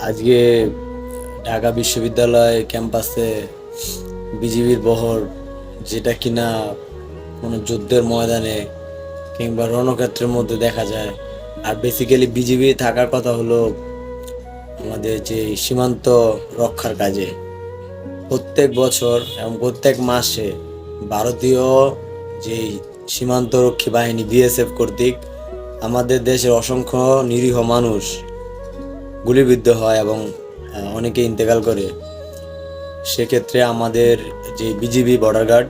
আজকে ঢাকা বিশ্ববিদ্যালয় ক্যাম্পাসে বিজিবির বহর, যেটা কিনা কোনো যুদ্ধের ময়দানে কিংবা রণক্ষেত্রের মধ্যে দেখা যায়। আর বেসিক্যালি বিজিবি থাকার কথা হলো আমাদের যে সীমান্ত রক্ষার কাজে। প্রত্যেক বছর এবং প্রত্যেক মাসে ভারতীয় যে সীমান্তরক্ষী বাহিনী বিএসএফ কর্তৃক আমাদের দেশের অসংখ্য নিরীহ মানুষ গুলিবিদ্ধ হয় এবং অনেকে ইন্তেকাল করে। সেক্ষেত্রে আমাদের যে বিজিবি বর্ডার গার্ড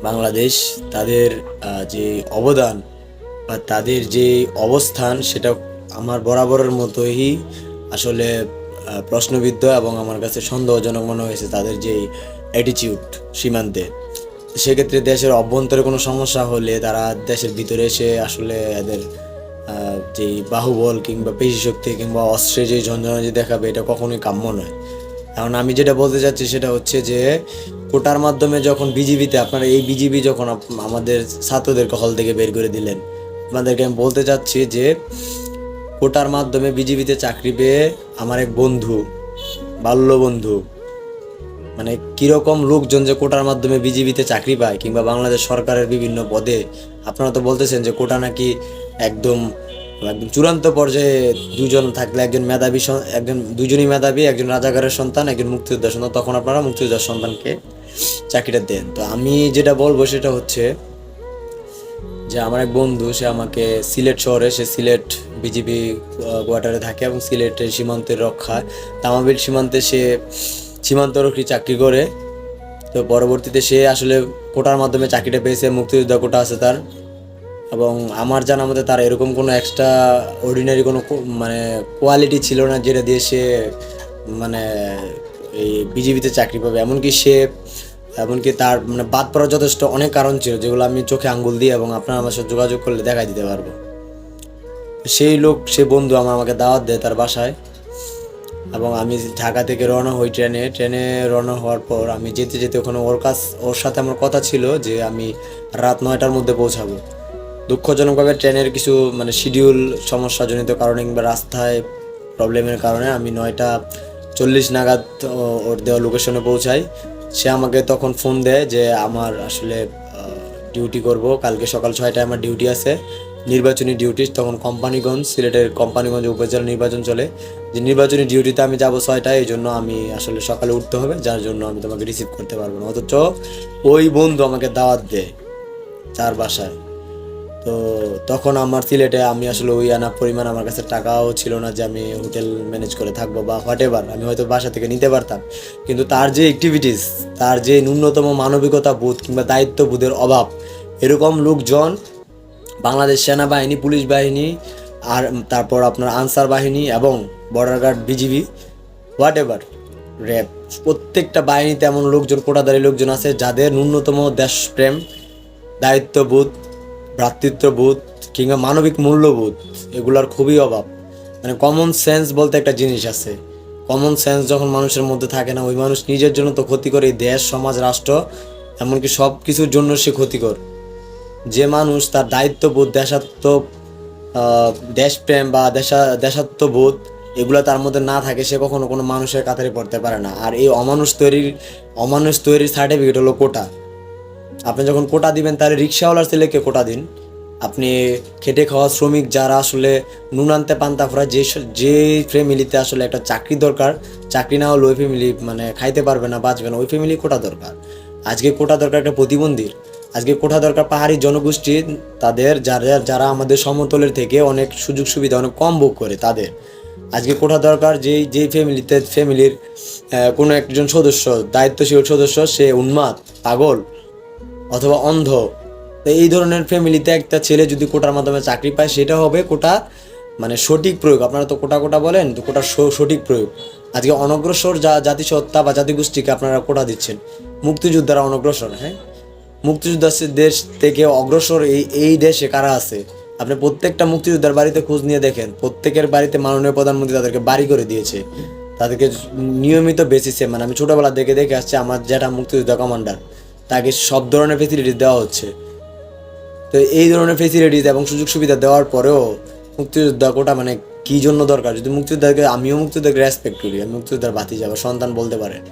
বাংলাদেশ, তাদের যে অবদান বা তাদের যে অবস্থান, সেটা আমার বরাবরের মতোই আসলে প্রশ্নবিদ্ধ এবং আমার কাছে সন্দেহজনক মনে হয়েছে তাদের যে অ্যাটিটিউড সীমান্তে। সেক্ষেত্রে দেশের অভ্যন্তরে কোনো সমস্যা হলে তারা দেশের ভিতরে এসে আসলে এদের যে বাহুবল কিংবা পেশি শক্তি কিংবা অস্ত্রে যে ঝঞ্ঝাঝঞ্ঝি দেখাবে, এটা কখনোই কাম্য নয়। এখন আমি যেটা বলতে চাচ্ছি সেটা হচ্ছে যে কোটার মাধ্যমে যখন বিজিবিতে আপনারা এই বিজিবি যখন আমাদের ছাত্রদেরকে হল থেকে বের করে দিলেন, আপনাদেরকে আমি বলতে চাচ্ছি যে কোটার মাধ্যমে বিজিবিতে চাকরি পেয়ে আমার এক বন্ধু, বাল্য বন্ধু, মানে কিরকম লোকজন যে কোটার মাধ্যমে বিজিবিতে চাকরি পায় কিংবা বাংলাদেশ সরকারের বিভিন্ন পদে। আপনারা তো বলতেছেন যে কোটা নাকি একদম একদম চূড়ান্ত পর্যায়ে দুজন থাকলে একজন মেধাবী, একজন দুজনই মেধাবী, একজন রাজাকারের সন্তান, একজন মুক্তিযোদ্ধার সন্তান, তখন আপনারা মুক্তিযোদ্ধার সন্তানকে চাকরিটা দেন। তো আমি যেটা বলবো সেটা হচ্ছে যে আমার এক বন্ধু, সে আমাকে সিলেট শহরে, সে সিলেট বিজিবি কোয়ার্টারে থাকে এবং সিলেটের সীমান্তের রক্ষায় তামাবিল সীমান্তে সে সীমান্তরক্ষী চাকরি করে। তো পরবর্তীতে সে আসলে কোটার মাধ্যমে চাকরিটা পেয়েছে, মুক্তিযোদ্ধা কোটা আছে তার। এবং আমার জানা মতে তার এরকম কোনো এক্সট্রা অর্ডিনারি কোনো মানে কোয়ালিটি ছিল না যেটা দিয়ে সে মানে এই বিজিবিতে চাকরি পাবে। এমনকি তার মানে বাদ পড়ার যথেষ্ট অনেক কারণ ছিল, যেগুলো আমি চোখে আঙ্গুল দিয়ে এবং আপনার আমার সাথে যোগাযোগ করলে দেখাই দিতে পারবো। সে বন্ধু আমাকে দাওয়াত দেয় তার বাসায়, এবং আমি ঢাকা থেকে রওনা হই ট্রেনে রওনা হওয়ার পর আমি যেতে যেতে ওখানে ওর সাথে আমার কথা ছিল যে আমি রাত 9টার মধ্যে পৌঁছাবো। দুঃখজনকভাবে ট্রেনের কিছু মানে শিডিউল সমস্যাজনিত কারণে কিংবা রাস্তায় প্রবলেমের কারণে আমি 9টা 40 নাগাদ ওর দেওয়া লোকেশনে পৌঁছাই। সে আমাকে তখন ফোন দেয় যে আমার আসলে ডিউটি করব, কালকে সকাল 6টায় আমার ডিউটি আছে, নির্বাচনী ডিউটি। তখন কোম্পানিগঞ্জ, সিলেটের কোম্পানিগঞ্জ উপজেলা নির্বাচন চলে, যে নির্বাচনী ডিউটিতে আমি যাব 6টায়। এই জন্য আমি আসলে সকালে উঠতে হবে, যার জন্য আমি তোমাকে রিসিভ করতে পারবো না। অথচ ওই বন্ধু আমাকে দাওয়াত দেয় তার বাসায়। তো তখন আমার সিলেটে আমি আসলে ওই আনা পরিমাণ আমার কাছে টাকাও ছিল না যে আমি হোটেল ম্যানেজ করে থাকবো বা হোয়াট এভার, আমি হয়তো বাসা থেকে নিতে পারতাম। কিন্তু তার যে অ্যাক্টিভিটিস, তার যে ন্যূনতম মানবিকতা বোধ কিংবা দায়িত্ববোধের অভাব, এরকম লোকজন বাংলাদেশ সেনাবাহিনী, পুলিশ বাহিনী, আর তারপর আপনার আনসার বাহিনী এবং border guard, BGB, whatever, RAB, প্রত্যেকটা বাহিনীতে এমন লোকজন, কোটাধারী লোকজন আছে যাদের ন্যূনতম দেশপ্রেম, দায়িত্ববোধ, ভ্রাতৃত্ববোধ কিংবা মানবিক মূল্যবোধ, এগুলার খুবই অভাব। মানে কমন সেন্স বলতে একটা জিনিস আছে, কমন সেন্স যখন মানুষের মধ্যে থাকে না, ওই মানুষ নিজের জন্য তো ক্ষতি করে, দেশ, সমাজ, রাষ্ট্র, এমনকি সব কিছুর জন্য সে ক্ষতিকর। যে মানুষ তার দায়িত্ববোধ, দেশপ্রেম বা দেশাত্মবোধ এগুলো তার মধ্যে না থাকে, সে কখনো কোনো মানুষের কাতারে পড়তে পারে না। আর এই অমানুষ তৈরির সার্টিফিকেট হলো কোটা। আপনি যখন কোটা দিবেন তাহলে রিক্সাওয়ালার ছেলেকে কোটা দিন, আপনি খেটে খাওয়া শ্রমিক যারা আসলে নুন আনতে পান্তা ফুরায়, যে ফ্যামিলিতে আসলে একটা চাকরি দরকার, চাকরি না হলে ওই ফ্যামিলি মানে খাইতে পারবে না, বাঁচবে না, ওই ফ্যামিলি কোটা দরকার। আজকে কোটা দরকার একটা প্রতিবন্ধীর, আজকে কোটা দরকার পাহাড়ি জনগোষ্ঠীর, তাদের যারা আমাদের সমতলের থেকে অনেক সুযোগ সুবিধা অনেক কম ভোগ করে তাদের। আজকে কোটা দরকার যেই ফ্যামিলির কোনো একজন সদস্য, দায়িত্বশীল সদস্য, সে উন্মাদ, পাগল অথবা অন্ধ। তো এই ধরনের ফ্যামিলিতে একটা ছেলে যদি কোটার মাধ্যমে চাকরি পায়, সেটা হবে কোটা মানে সঠিক প্রয়োগ। আপনারা তো কোটা কোটা বলেন, তো কোটার সঠিক প্রয়োগ। আজকে অনগ্রসর জাতিসত্তা বা জাতিগোষ্ঠীকে আপনারা কোটা দিচ্ছেন। মুক্তিযোদ্ধারা অনগ্রসর, হ্যাঁ, মুক্তিযোদ্ধা দেশ থেকে অগ্রসর এই দেশে কারা আছে? আপনি প্রত্যেকটা মুক্তিযোদ্ধার বাড়িতে খোঁজ নিয়ে দেখেন, প্রত্যেকের বাড়িতে মাননীয় প্রধানমন্ত্রী তাদেরকে বাড়ি করে দিয়েছে, তাদেরকে নিয়মিত বেসিসে, মানে আমি ছোটোবেলা দেখে আসছি, আমার যেটা মুক্তিযোদ্ধা কমান্ডার, তাকে সব ধরনের ফেসিলিটি দেওয়া হচ্ছে। তো এই ধরনের ফেসিলিটিস এবং সুযোগ সুবিধা দেওয়ার পরেও মুক্তিযোদ্ধা কোটা মানে কী জন্য দরকার? যদি মুক্তিযোদ্ধাকে, আমিও মুক্তিযোদ্ধাকে রেসপেক্ট করি, আমি মুক্তিযোদ্ধার ভাতিজা বা সন্তান বলতে পারেন,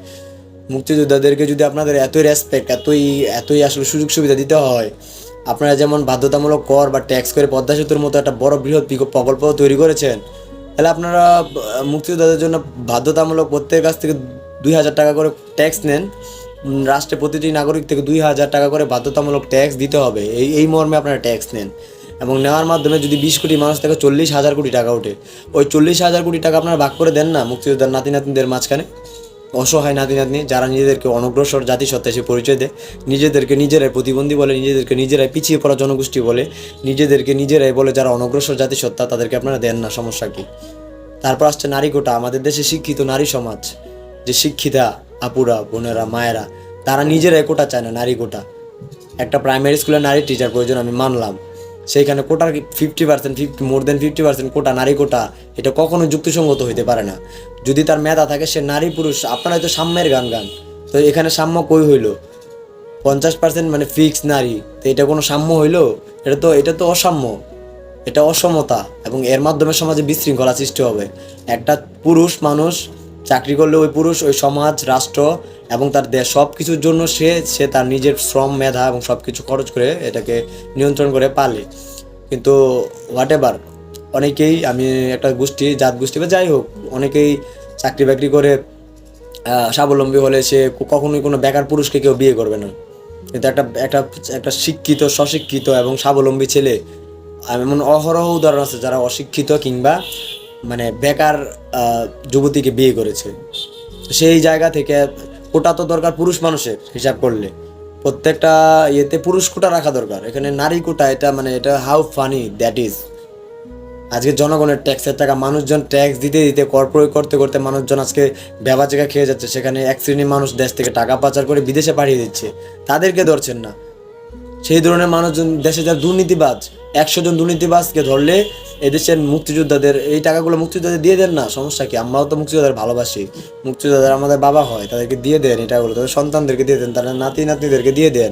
মুক্তিযোদ্ধাদেরকে যদি আপনাদের এতই রেসপেক্ট, এতই এতই আসলে সুযোগ সুবিধা দিতে হয়, আপনারা যেমন বাধ্যতামূলক কর বা ট্যাক্স করে পদ্মা সেতুর মতো একটা বড় বৃহৎ প্রকল্প তৈরি করেছেন, তাহলে আপনারা মুক্তিযোদ্ধাদের জন্য বাধ্যতামূলক প্রত্যেকের কাছ থেকে 2,000 টাকা করে ট্যাক্স নেন। রাষ্ট্রের প্রতিটি নাগরিক থেকে 2,000 টাকা করে বাধ্যতামূলক ট্যাক্স দিতে হবে, এই মর্মে আপনারা ট্যাক্স নেন। এবং নেওয়ার মাধ্যমে যদি 20 কোটি মানুষ থেকে 40,000 কোটি টাকা ওঠে, ওই 40,000 কোটি টাকা আপনারা ভাগ করে দেন না মুক্তিযোদ্ধার নাতি নাতনিদের মাঝখানে। অসহায় নাতি নাতনি যারা নিজেদেরকে অনগ্রসর জাতিসত্তা সে পরিচয় দেয়, নিজেদেরকে নিজেরাই প্রতিবন্ধী বলে, নিজেদেরকে নিজেরাই পিছিয়ে পড়া জনগোষ্ঠী বলে, নিজেদেরকে নিজেরাই বলে যারা অনগ্রসর জাতিসত্তা, তাদেরকে আপনারা দেন না, সমস্যা কী? তারপর আসছে নারী কোটা। আমাদের দেশে শিক্ষিত নারী সমাজ, যে শিক্ষিতা আপুরা, বোনেরা, মায়েরা, তারা নিজেরাই কোটা চায় না, নারী কোটা। একটা প্রাইমারি স্কুলের নারী টিচার প্রয়োজন, আমি মানলাম, সেইখানে কোটার 50%, মোর দেন 50% কোটা, নারী কোটা, এটা কখনো যুক্তিসঙ্গত হইতে পারে না। যদি তার মেধা থাকে, সে নারী পুরুষ, আপনারা তো সাম্যের গান, তো এখানে সাম্য কই হইল? 50% মানে ফিক্স নারী, তো এটা কোনো সাম্য হইল? এটা তো অসাম্য, এটা অসমতা, এবং এর মাধ্যমে সমাজে বিশৃঙ্খলা সৃষ্টি হবে। একটা পুরুষ মানুষ চাকরি করলে ওই পুরুষ ওই সমাজ, রাষ্ট্র এবং তার দেশ সব কিছুর জন্য সে তার নিজের শ্রম, মেধা এবং সব কিছু খরচ করে এটাকে নিয়ন্ত্রণ করে পালে। কিন্তু হোয়াট এভার, অনেকেই, আমি একটা গোষ্ঠী, জাত গোষ্ঠী বা যাই হোক, অনেকেই চাকরি বাকরি করে স্বাবলম্বী হলে সে কখনোই কোনো বেকার পুরুষকে কেউ বিয়ে করবে না। কিন্তু একটা একটা একটা শিক্ষিত, স্বশিক্ষিত এবং স্বাবলম্বী ছেলে, এমন অহরহ উদাহরণ আছে যারা অশিক্ষিত কিংবা মানে বেকার যুবতীকে বিয়ে করেছে। সেই জায়গা থেকে কোটা তো দরকার পুরুষ মানুষের হিসাব করলে, প্রত্যেকটা ইয়েতে পুরুষ কোটা রাখা দরকার। এখানে নারী কোটা, এটা মানে এটা হাউ ফানি দ্যাট ইজ। আজকে জনগণের ট্যাক্সের টাকা, মানুষজন ট্যাক্স দিতে দিতে, কর প্রয়োগ করতে করতে মানুষজন আজকে ব্যবহার খেয়ে যাচ্ছে। সেখানে এক শ্রেণীর মানুষ দেশ থেকে টাকা পাচার করে বিদেশে পাঠিয়ে দিচ্ছে, তাদেরকে ধরছেন না। সেই ধরনের মানুষজন, দেশে যারা দুর্নীতিবাজ, 100 জন দুর্নীতিবাজকে ধরলে এদেশের মুক্তিযোদ্ধাদের এই টাকাগুলো মুক্তিযোদ্ধাদের দিয়ে দেন না, সমস্যা কি? আমরাও তো মুক্তিযোদ্ধাদের ভালোবাসি, মুক্তিযোদ্ধাদের আমাদের বাবা হয়, তাদেরকে দিয়ে দেন এই টাকাগুলো, তাদের সন্তানদেরকে দিয়ে দেন, তাদের নাতি নাতনিদেরকে দিয়ে দেন।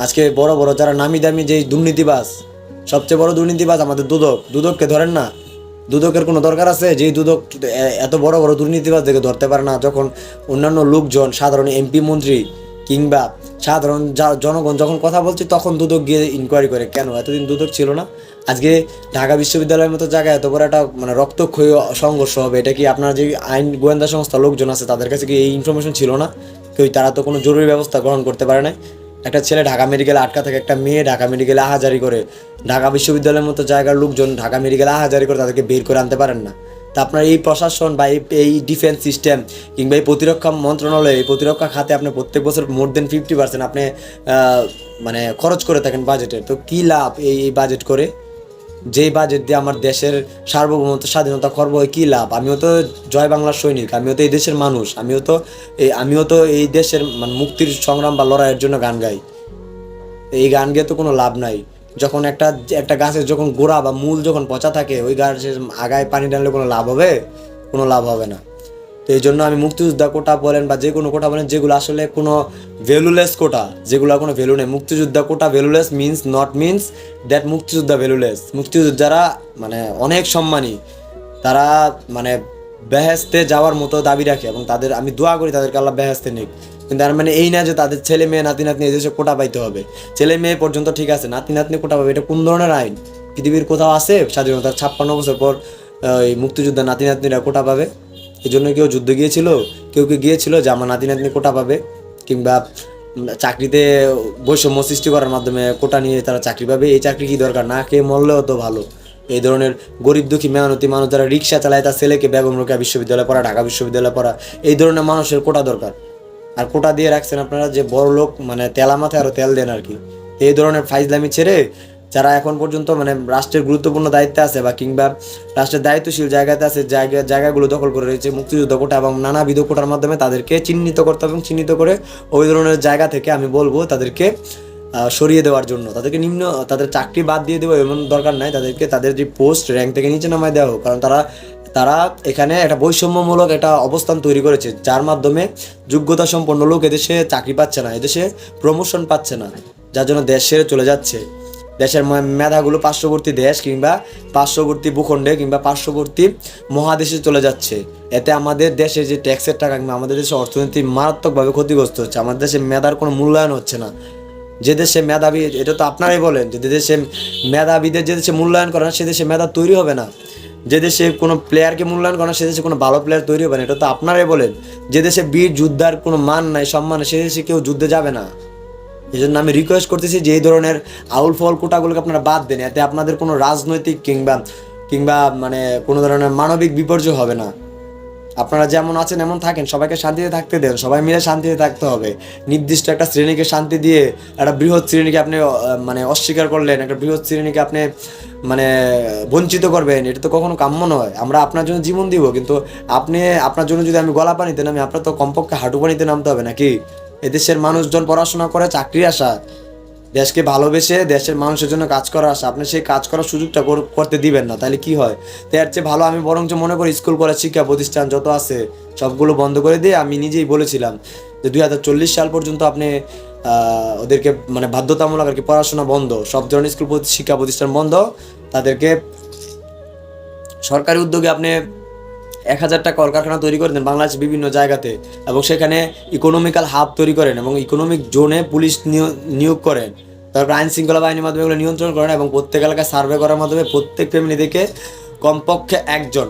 আজকে বড় বড় যারা নামি দামি যেই দুর্নীতিবাজ, সবচেয়ে বড় দুর্নীতিবাজ আমাদের দুদককে ধরেন না। দুদকের কোনো দরকার আছে? যেই দুদক এত বড় বড় দুর্নীতিবাজদেরকে ধরতে পারে না, যখন অন্যান্য লোকজন, সাধারণ এমপি মন্ত্রী কিংবা সাধারণ জনগণ যখন কথা বলছে, তখন দুদক গিয়ে ইনকোয়ারি করে। কেন এতদিন দুদক ছিল না? আজকে ঢাকা বিশ্ববিদ্যালয়ের মতো জায়গায় এত বড় একটা মানে রক্তক্ষয়ী সংঘর্ষ হবে, এটা কি আপনার যে আইন গোয়েন্দা সংস্থা লোকজন আছে তাদের কাছে কি এই ইনফরমেশন ছিল না? তারা তো কোনো জরুরি ব্যবস্থা গ্রহণ করতে পারে না। একটা ছেলে ঢাকা মেডিকেলে আটকা থাকে, একটা মেয়ে ঢাকা মেডিকেলে আহাজারি করে, ঢাকা বিশ্ববিদ্যালয়ের মতো জায়গার লোকজন ঢাকা মেডিকেলে আহাজারি করে, তাদেরকে বের করে আনতে পারেন না। তা আপনার এই প্রশাসন বা এই ডিফেন্স সিস্টেম কিংবা এই প্রতিরক্ষা মন্ত্রণালয়, এই প্রতিরক্ষা খাতে আপনি প্রত্যেক বছর মোর দেন 50% আপনি মানে খরচ করে থাকেন বাজেটের, তো কী লাভ এই বাজেট করে? যেই বাজেট দিয়ে আমার দেশের সার্বভৌমত্ব, স্বাধীনতা খর্ব হয়, কী লাভ? আমিও তো জয় বাংলার সৈনিক, আমিও তো এই দেশের মানুষ, আমিও তো এই দেশের মানে মুক্তির সংগ্রাম বা লড়াইয়ের জন্য গান গাই। এই গান গেয়ে তো কোনো লাভ নাই। যখন একটা গাছের যখন গোড়া বা মূল যখন পচা থাকে, ওই গাছের আগায় পানি ঢাললে কোনো লাভ হবে? কোনো লাভ হবে না। তো এই জন্য আমি মুক্তিযোদ্ধা কোটা বলেন বা যে কোনো কোটা বলেন, যেগুলো আসলে কোনো ভ্যালুলেস কোটা, যেগুলো কোনো ভ্যালু নেই, মুক্তিযোদ্ধা কোটা ভ্যালুলেস মিনস দ্যাট মুক্তিযোদ্ধা ভ্যালুলেস। মুক্তিযোদ্ধারা মানে অনেক সম্মানী, তারা মানে বেহেস্তে যাওয়ার মতো দাবি রাখে, এবং আমি দোয়া করি তাদেরকে আল্লাহ বেহেস্তে নিক। কিন্তু তার মানে এই না যে তাদের ছেলে মেয়ে, নাতি নাতনি এদেশে কোটা পাইতে হবে। ছেলে মেয়ে পর্যন্ত ঠিক আছে, নাতি নাতনি কোটা পাবে, এটা কোন ধরনের আইন? পৃথিবীর কোথাও আছে স্বাধীনতার 56 বছর পর এই মুক্তিযোদ্ধা নাতি নাতনিরা কোটা পাবে? এই জন্য কেউ যুদ্ধে গিয়েছিল? কেউ গিয়েছিল যে আমার নাতি নাতনি কোটা পাবে? কিংবা চাকরিতে বৈষম্য সৃষ্টি করার মাধ্যমে কোটা নিয়ে তারা চাকরি পাবে? এই চাকরি কি দরকার? না খেয়ে মরলেও তো ভালো। এই ধরনের গরিব দুঃখী মেহনতি মানুষ যারা রিক্সা চালায়, তার ছেলেকে বেগম রোকেয়া বিশ্ববিদ্যালয়ে পড়া, ঢাকা বিশ্ববিদ্যালয়ে পড়া, এই ধরনের মানুষের কোটা দরকার। আর কোটা দিয়ে রাখছেন আপনারা যে বড় লোক, মানে তেলা মাথায় আরও তেল দেন আর কি। এই ধরনের ফাইজলামি ছেড়ে যারা এখন পর্যন্ত মানে রাষ্ট্রের গুরুত্বপূর্ণ দায়িত্বে আছে বা কিংবা রাষ্ট্রের দায়িত্বশীল জায়গাতে আছে, জায়গাগুলো দখল করে রয়েছে মুক্তিযুদ্ধ কোটা এবং নানাবিধ কোটার মাধ্যমে, তাদেরকে চিহ্নিত করতে হবে এবং চিহ্নিত করে ওই ধরনের জায়গা থেকে আমি বলবো তাদেরকে সরিয়ে দেওয়ার জন্য, তাদের চাকরি বাদ দিয়ে দেবো এমন দরকার নাই, তাদের যে পোস্ট র্যাঙ্ক থেকে নিচে নামায় দেওয়া হোক। কারণ তারা এখানে একটা বৈষম্যমূলক একটা অবস্থান তৈরি করেছে, যার মাধ্যমে যোগ্যতা সম্পন্ন লোক এদেশে চাকরি পাচ্ছে না, এদেশে প্রমোশন পাচ্ছে না, যার জন্য দেশ ছেড়ে চলে যাচ্ছে। দেশের মেধাগুলো পার্শ্ববর্তী দেশ কিংবা পার্শ্ববর্তী ভূখণ্ডে কিংবা পার্শ্ববর্তী মহাদেশে চলে যাচ্ছে। এতে আমাদের দেশে যে ট্যাক্সের টাকা কিংবা আমাদের দেশের অর্থনীতি মারাত্মকভাবে ক্ষতিগ্রস্ত হচ্ছে। আমাদের দেশে মেধার কোনো মূল্যায়ন হচ্ছে না। যে দেশে মেধাবী, এটা তো আপনারাই বলেন, যে দেশে মেধাবীদের যে দেশে মূল্যায়ন করে না সে দেশে মেধা তৈরি হবে না। যে দেশে কোনো প্লেয়ারকে মূল্যায়ন করে না সে দেশে কোনো ভালো প্লেয়ার তৈরি হবে না। এটা তো আপনারাই বলেন। যে দেশে বীর যোদ্ধার কোনো মান নাই, সম্মান নাই, সে দেশে কেউ যুদ্ধে যাবে না। এই জন্য আমি রিকোয়েস্ট করতেছি যে এই ধরনের আউল ফল কোটাগুলোকে আপনারা বাদ দেন। এতে আপনাদের কোনো রাজনৈতিক কিংবা কিংবা মানে কোনো ধরনের মানবিক বিপর্যয় হবে না। আপনারা যেমন আছেন এমন থাকেন, সবাইকে শান্তিতে থাকতে দেন, সবাই মিলে শান্তিতে থাকতে হবে। নির্দিষ্ট একটা শ্রেণীকে শান্তি দিয়ে একটা বৃহৎ শ্রেণীকে আপনি মানে অস্বীকার করলেন, একটা বৃহৎ শ্রেণীকে আপনি মানে বঞ্চিত করবেন, এটা তো কখনো কাম্য নয়। আমরা আপনার জন্য জীবন দিব, কিন্তু আপনি আপনার জন্য যদি আমি গলা পানিতে নামি, আপনার তো কমপক্ষে হাঁটু পানিতে নামতে হবে নাকি? এদেশের মানুষজন পড়াশোনা করে চাকরি আসা, দেশকে ভালোবেসে দেশের মানুষের জন্য কাজ করা আসা, আপনি সেই কাজ করার সুযোগটা করতে দিবেন না, তাহলে কি হয়? তো এর চেয়ে ভালো আমি বরঞ্চ মনে করি স্কুল কলেজ শিক্ষা প্রতিষ্ঠান যত আছে সবগুলো বন্ধ করে দিয়ে, আমি নিজেই বলেছিলাম যে 2040 সাল পর্যন্ত আপনি ওদেরকে মানে বাধ্যতামূলক আর কি পড়াশোনা বন্ধ, সব ধরনের স্কুল শিক্ষা প্রতিষ্ঠান বন্ধ, তাদেরকে সরকারি উদ্যোগে আপনি 1000টা কলকারখানা তৈরি করে দেন বাংলাদেশের বিভিন্ন জায়গাতে, এবং সেখানে ইকোনমিক্যাল হাব তৈরি করেন এবং ইকোনমিক জোনে পুলিশ নিয়োগ করেন। তারপর আইন শৃঙ্খলা বাহিনীর মাধ্যমে এগুলো নিয়ন্ত্রণ করেন এবং প্রত্যেক এলাকায় সার্ভে করার মাধ্যমে প্রত্যেক ফ্যামিলি থেকে কমপক্ষে একজন,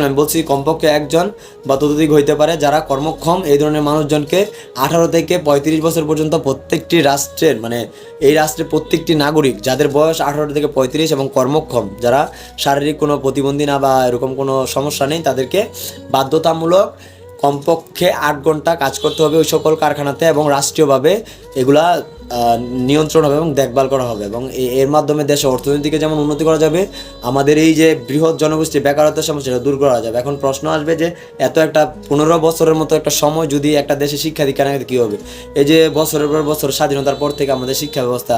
আমি বলছি কমপক্ষে একজন বা ততোধিক হইতে পারে যারা কর্মক্ষম, এই ধরনের মানুষজনকে 18 থেকে 35 বছর পর্যন্ত প্রত্যেকটি রাষ্ট্রের মানে এই রাষ্ট্রের প্রত্যেকটি নাগরিক যাদের বয়স 18 থেকে 35 এবং কর্মক্ষম, যারা শারীরিক কোনো প্রতিবন্ধী না বা এরকম কোনো সমস্যা নেই, তাদেরকে বাধ্যতামূলক কমপক্ষে 8 ঘন্টা কাজ করতে হবে ওই সকল কারখানাতে, এবং রাষ্ট্রীয়ভাবে এগুলা নিয়ন্ত্রণ হবে এবং দেখভাল করা হবে। এবং এর মাধ্যমে দেশের অর্থনীতিকে যেমন উন্নতি করা যাবে, আমাদের এই যে বৃহৎ জনগোষ্ঠী বেকারত্বের সমস্যাটা দূর করা যাবে। এখন প্রশ্ন আসবে যে এত একটা 15 বছরের মতো একটা সময় যদি একটা দেশে শিক্ষা দীক্ষা না কী হবে? এই যে বছরের পর বছর স্বাধীনতার পর থেকে আমাদের শিক্ষা ব্যবস্থা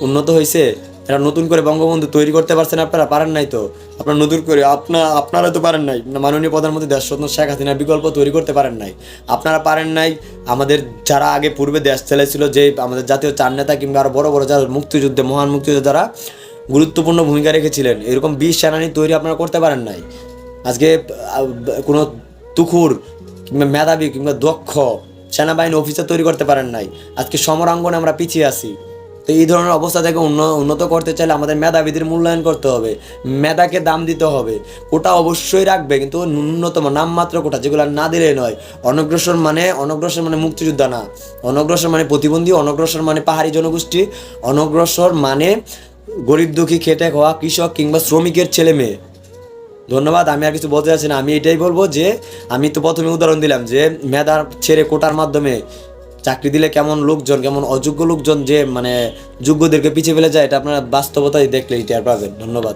উন্নত হয়েছে, এটা নতুন করে বঙ্গবন্ধু তৈরি করতে পারছেন, আপনারা পারেন নাই তো। আপনারা নতুন করে আপনারা তো পারেন নাই, মাননীয় প্রধানমন্ত্রী দেশরত্ন শেখ হাসিনার বিকল্প তৈরি করতে পারেন নাই, আপনারা পারেন নাই। আমাদের যারা আগে পূর্বে দেশ চালাইছিল, যে আমাদের জাতীয় চার নেতা কিংবা আরও বড় বড় যারা মুক্তিযুদ্ধে মহান মুক্তিযুদ্ধে যারা গুরুত্বপূর্ণ ভূমিকা রেখেছিলেন, এরকম 20 সেনানী তৈরি আপনারা করতে পারেন নাই। আজকে কোনো তুখুর কিংবা মেধাবী কিংবা দক্ষ সেনাবাহিনী অফিসার তৈরি করতে পারেন নাই। আজকে সমরাঙ্গনে আমরা পিছিয়ে আছি। তো এই ধরনের অবস্থা থেকে উন্নত করতে চাইলে আমাদের মেধাবীদের মূল্যায়ন করতে হবে, মেধাকে দাম দিতে হবে। কোটা অবশ্যই রাখবে, কিন্তু ন্যূনতম নামমাত্র কোটা, যেগুলো না দিলেই নয়। অনগ্রসর মানে মুক্তিযোদ্ধা না, অনগ্রসর মানে প্রতিবন্ধী, অনগ্রসর মানে পাহাড়ি জনগোষ্ঠী, অনগ্রসর মানে গরিব দুঃখী খেটে খাওয়া কৃষক কিংবা শ্রমিকের ছেলে মেয়ে। ধন্যবাদ, আমি আর কিছু বলতে চাচ্ছি না। আমি এটাই বলবো যে আমি তো প্রথমে উদাহরণ দিলাম যে মেধা ছেড়ে কোটার মাধ্যমে চাকরি দিলে কেমন লোকজন, কেমন অযোগ্য লোকজন যে মানে যোগ্যদেরকে পিছিয়ে ফেলে যায়, এটা আপনারা বাস্তবতায় দেখলে এটা পাবেন। ধন্যবাদ।